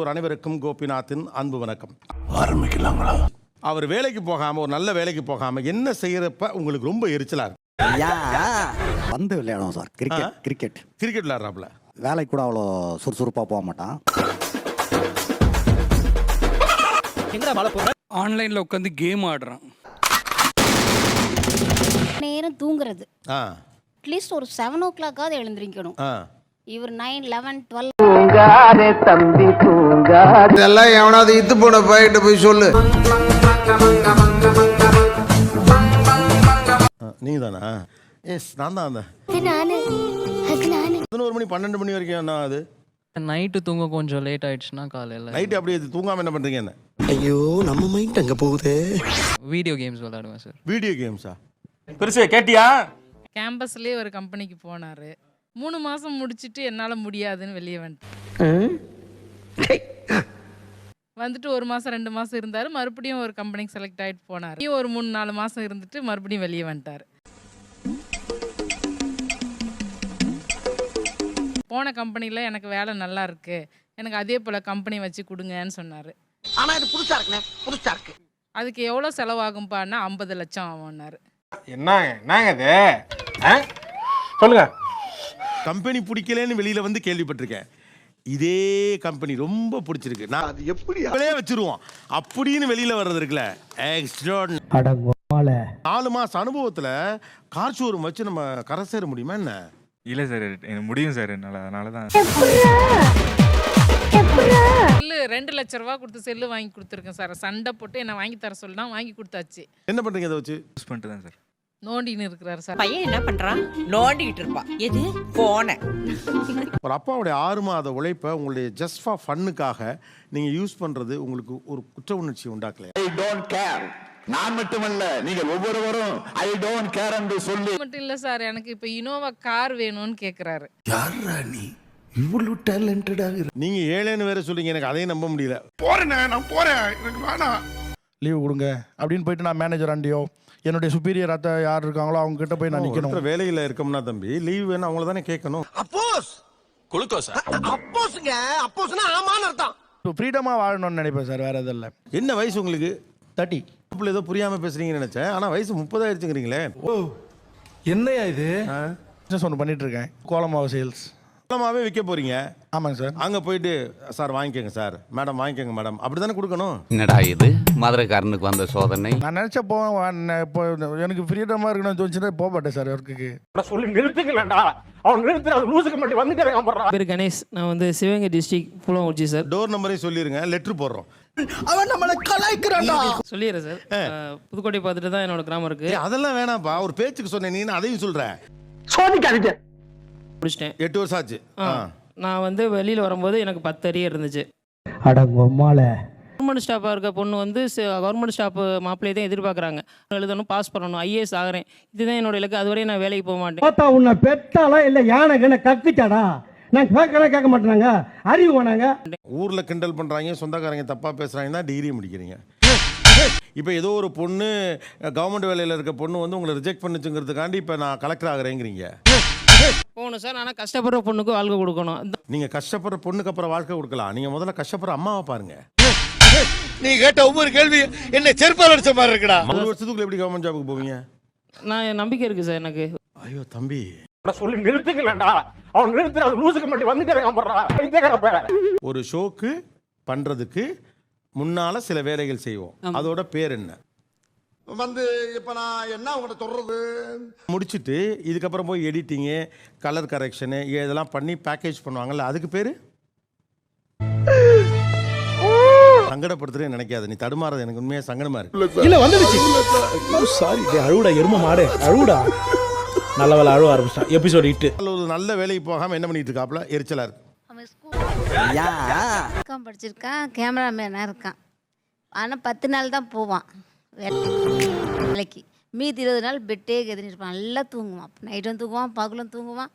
ஒரு அனைவருக்கும் கோபிநாத்தின் அன்பு வணக்கம். ஆரம்பிக்கலாங்களா? அவர் வேலைக்கு போகாம ஒரு நல்ல வேலைக்கு போகாம என்ன செய்யறப்ப உங்களுக்கு ரொம்ப எரிச்சலா இருக்கு? பந்து விளையாடுவோம் சார். கிரிக்கெட் விளையாடுறாப்ல. வேலைக்கு கூட அவ்வளோ சுறுசுறுப்பாக போக மாட்டான். ஆன்லைன்ல உட்காந்து கேம் ஆடுறான். நேரம் தூங்குறது அட்லீஸ்ட் ஒரு 7 o'clock எழுந்திருக்கணும். இவர் 9, 11, 12 தூங்காதே தம்பி தூங்காதே. இதெல்லாம் எவனாவது இத்து போன பையிட்ட போய் சொல்லு. நீங்க தானா? எஸ், நான் தான். அந்த 11 மணி 12 மணி வரைக்கும் என்ன ஆகுது? நைட்டு தூங்க கொஞ்சம் லேட் ஆயிடுச்சுன்னா காலையில் நைட்டு அப்படியே தூங்காம என்ன பண்றீங்க? என்ன? ஐயோ, நம்ம மைண்ட் அங்க போகுது. வீடியோ கேம்ஸ் விளையாடுவேன் சார். வீடியோ கேம்ஸா? பெருசு கேட்டியா? கேம்பஸ்லேயே ஒரு கம்பெனிக்கு போனார். 3 மாதம் முடிச்சுட்டு என்னால் முடியாதுன்னு வெளியே வந்துட்டேன். வந்துட்டு 1 மாதம் 2 மாதம் இருந்தார். மறுபடியும் ஒரு கம்பெனிக்கு செலக்ட் ஆகிட்டு போனார். ஒரு 3-4 மாதம் இருந்துட்டு மறுபடியும் வெளியே வந்துட்டார். போன கம்பெனியில் எனக்கு வேலை நல்லா இருக்கு, எனக்கு அதே போல் கம்பெனி வச்சு கொடுங்கன்னு சொன்னார். ஆனா இது புதுசா இருக்குண்ணே, புதுசா இருக்கு. அதுக்கு எவ்வளோ செலவாகும்ப்பான்னா 50 லட்சம் ஆகும்னாரு. என்னங்க இது? சொல்லுங்க. கம்பெனி பிடிக்கலன்னு வெளியில வந்து கேள்விப்பட்டிருக்கேன். இதே கம்பெனி ரொம்ப பிடிச்சிருக்கு, நான் அது எப்படி வச்சிருவோம் அப்படின்னு வெளியில வர்றது இருக்குல்ல, எக்ஸ்ட்ராடினரி. 4 மாசம் அனுபவத்துல கார் ஷோரூம் வச்சு நம்ம கரை சேர முடியுமா என்ன? இல்லை சார், எனக்கு முடியும் சார். அதனால தான் செல்லு 2 லட்ச ரூபா கொடுத்து செல்லு வாங்கி கொடுத்துருக்கேன் சார். சண்டை போட்டு என்ன வாங்கி தர சொல்லினா வாங்கி கொடுத்தாச்சு. என்ன பண்றீங்க அதை வச்சு? யூஸ் பண்ணிட்டு தான் சார். நோண்டின்னு இருக்கிறாரு சார். பையன் என்ன பண்றான்? நோண்டிட்டு இருப்பான். எது? போன. ஒரு அப்பாவுடைய 6 மாத உழைப்பை உங்களுடைய ஜஸ்ட் ஃபார் ஃபன்னுக்காக நீங்க யூஸ் பண்றது உங்களுக்கு ஒரு குற்ற உணர்ச்சி உண்டாக்கல? I don't care. நான் மட்டுமல்ல, நீங்கள் ஒவ்வொருவரும் ஐ டோன்ட் கேர் என்று சொல்லி. மட்டும் இல்ல சார், எனக்கு இப்ப இனோவா கார் வேணும்னு கேக்குறாரு. யாரா நீ? இவ்வளவு டேலண்டடாக நீங்க ஏழேன்னு வேற சொல்றீங்க, எனக்கு அதையும் நம்ப முடியல. நான் போறேன், எனக்கு வேணாம். லீவ் கொடுங்க அப்படின்னு போயிட்டு நான் மேனேஜர் ஆண்டியோ என்னுடைய சுப்பீரியர் அத்தை யார் இருக்காங்களோ அவங்க கிட்ட போய் நான் நிக்கணும். வேலையில இருக்கோம்னா தம்பி லீவ் வேணும், அவங்கள தானே கேட்கணும். அப்போஸ் குளுக்கோஸ். அப்போஸ்ங்க, அப்போஸ்னா ஆமான்னு அர்த்தம். ஃப்ரீடமா வாழணும்னு நினைப்பேன் சார், வேற எதுவும் இல்லை. என்ன வயசு உங்களுக்கு? 30. ஏதோ புரியாம பேசுறீங்கன்னு நினைச்சேன், ஆனா வயசு 30 ஆயிடுச்சுங்கிறீங்களே. ஓ, என்னையா இது? பிசினஸ் ஒன்று பண்ணிட்டு இருக்கேன், கோலமாவு சேல்ஸ். கோலமாவே விற்க போறீங்க? ஆமாங்க சார். அங்க போயிட்டு சார் வாங்கிக்கோங்க சார், மேடம் வாங்கிக்கோங்க மேடம், அப்படித்தானே கொடுக்கணும். என்னடா இது மதுரைக்காரனுக்கு வந்த சோதனை? நான் நினைச்ச இப்போ எனக்கு ஃப்ரீடமா இருக்கணும்னு தோணுச்சுன்னா போக மாட்டேன் சார் ஒர்க்குக்கு. சொல்லி நிறுத்துக்கலடா, அவன் நிறுத்துற லூசுக்கு மட்டும் வந்துட்டே. பேர் கணேஷ், நான் வந்து சிவகங்கை டிஸ்ட்ரிக்ட் புலங்குறிச்சி சார். டோர் நம்பரையும் சொல்லிருங்க, லெட்டர் போடுறோம். அவன் நம்மளை கலாய்க்கிறான்டா. சொல்லிடுறேன் சார். புதுக்கோட்டை பார்த்துட்டு தான் என்னோட கிராமம் இருக்கு. அதெல்லாம் வேணாம்ப்பா, ஒரு பேச்சுக்கு சொன்னேன், நீ அதையும் சொல்ற. சோதிக்காதீங்க. முடிச்சிட்டேன். 8 வருஷம் ஆச்சு. நான் வந்து வெளியில் வரும்போது எனக்கு 10 அரியர் இருந்துச்சு. கவர்மெண்ட் ஸ்டாஃபாக இருக்க பொண்ணு வந்து கவர்மெண்ட் ஸ்டாஃப் மாப்பிள்ளையை தான் எதிர்பார்க்குறாங்க. எழுதணும், பாஸ் பண்ணணும், ஐஏஎஸ் ஆகிறேன், இதுதான் என்னோட இலக்கு. அதுவரையும் நான் வேலைக்கு போக மாட்டேன். பார்த்தா உன்னை பெத்தாலா இல்லை யானை கத்துச்சாடா? நான் கேட்க மாட்டேனாங்க, அறிவு வேணாங்க. ஊர்ல கிண்டல் பண்றாங்க, சொந்தக்காரங்க தப்பா பேசுறாங்க தான் டிகிரி முடிக்கிறீங்க. இப்போ ஏதோ ஒரு பொண்ணு கவர்மெண்ட் வேலையில் இருக்க பொண்ணு வந்து உங்களை ரிஜெக்ட் பண்ணுச்சுங்கிறதுக்காண்டி இப்போ நான் கலெக்டர் ஆகிறேங்கிறீங்க. போகணும் சார், ஆனால் கஷ்டப்படுற பொண்ணுக்கு வாழ்க்கை கொடுக்கணும். நீங்க கஷ்டப்படுற பொண்ணுக்கு அப்புறம் வாழ்க்கை கொடுக்கலாம், நீங்க முதல்ல கஷ்டப்படுற அம்மாவை பாருங்க. நீ கேட்ட ஒவ்வொரு கேள்வி என்ன செருப்பால் அடிச்ச மாதிரி இருக்குடா. 1 வருஷத்துக்குள்ள எப்படி கவர்மெண்ட் ஜாபுக்கு போவீங்க? நான் நம்பிக்கை இருக்கு சார் எனக்கு. ஐயோ தம்பி, சொல்லி நிறுத்துக்கலடா, அவன் நிறுத்துற லூசுக்கு மட்டும் வந்துட்டே. ஒரு ஷோக்கு பண்றதுக்கு முன்னால சில வேலைகள் செய்வோம், அதோட பேர் என்ன? வந்து இப்ப நான் என்ன உங்கள்கிட்ட சொல்றது? முடிச்சுட்டு இதுக்கப்புறம் போய் எடிட்டிங்கு, கலர் கரெக்ஷனு இதெல்லாம் பண்ணி பேக்கேஜ் பண்ணுவாங்கல்ல, அதுக்கு பேரு? சங்கடப்படுத்துறேன்னு நினைக்காத, நீ தடுமாறது எனக்கு உண்மையா சங்கடமா இருக்கு. இல்ல வந்துடுச்சு. சாரி டே, அழுடா எரும மாடு, அழுடா. நல்ல வேலை அழுவ ஆரம்பிச்சான். எபிசோட் 8. ஒரு நல்ல வேலைக்கு போகாம என்ன பண்ணிட்டு இருக்காப்ல, எரிச்சலா இருக்கு. அவன் படிச்சிருக்கான், கேமராமேனாக இருக்கான். ஆனால் 10 நாள் தான் போவான் வேலைக்கு. மீதி 20 நாள் பெட்டே கெதின்னு இருப்பான். நல்லா தூங்குவான், நைட்டும் தூங்குவான், பகலும் தூங்குவான்.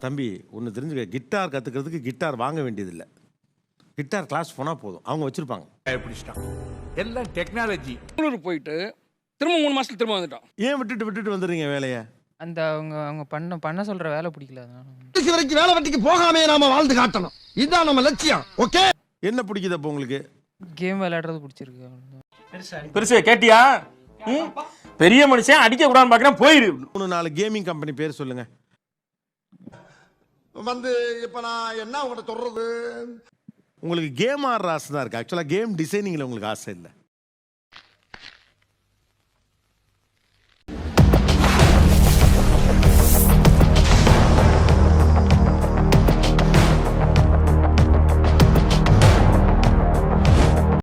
தம்பி ஒன்று தெரிஞ்சுக்க, கிட்டார் கற்றுக்கிறதுக்கு கிட்டார் வாங்க வேண்டியதில்லை, கிட்டார் கிளாஸ் போனால் போதும், அவங்க வச்சுருப்பாங்க. எல்லாம் டெக்னாலஜி. போயிட்டு திரும்ப 3 மாசத்துல திரும்ப வந்துட்டோம். ஏன் விட்டுட்டு வந்துடுறீங்க வேலையை? அந்த அவங்க பண்ண சொல்ற வேலை பிடிக்கல. கடைசி வரைக்கும் வேலை வெட்டிக்கு போகாமே நாம வாழ்ந்து காட்டணும். இதுதான் நம்ம லட்சியம். ஓகே. என்ன பிடிக்குது அப்போ உங்களுக்கு? கேம் விளையாடுறது பிடிச்சிருக்கு. பெருசு கேட்டியா? பெரிய மனுஷன் அடிக்க கூடாதுன்னு பாக்குறேன், போயிரு. 3-4 கேமிங் கம்பெனி பேர் சொல்லுங்க. வந்து இப்ப நான் என்ன உங்கள்கிட்ட சொல்றது? உங்களுக்கு கேம் ஆடுற ஆசை தான் இருக்கு. ஆக்சுவலாக கேம் டிசைனிங்ல உங்களுக்கு ஆசை இல்லை.